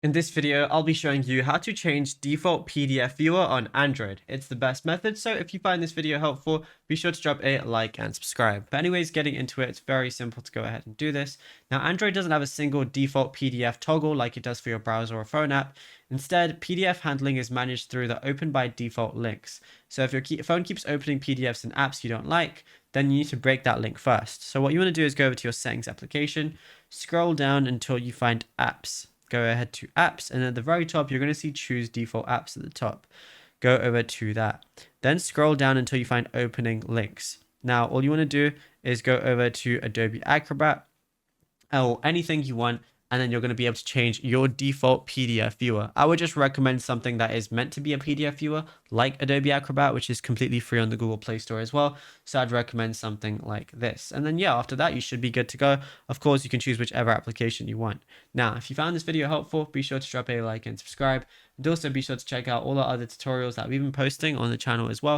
In this video, I'll be showing you how to change default PDF viewer on Android. It's the best method, so if you find this video helpful, be sure to drop a like and subscribe. But anyways, getting into it, it's very simple to go ahead and do this. Now, Android doesn't have a single default PDF toggle like it does for your browser or phone app. Instead, PDF handling is managed through the open by default links. So if your phone keeps opening PDFs and apps you don't like, then you need to break that link first. So what you want to do is go over to your settings application, scroll down until you find apps. Go ahead to apps, and at the very top, you're going to see choose default apps at the top. Go over to that. Then scroll down until you find opening links. Now, all you want to do is go over to Adobe Acrobat or anything you want, and then you're going to be able to change your default PDF viewer. I would just recommend something that is meant to be a PDF viewer, like Adobe Acrobat, which is completely free on the Google Play Store as well. So I'd recommend something like this. And then, yeah, after that, you should be good to go. Of course, you can choose whichever application you want. Now, if you found this video helpful, be sure to drop a like and subscribe. And also be sure to check out all our other tutorials that we've been posting on the channel as well.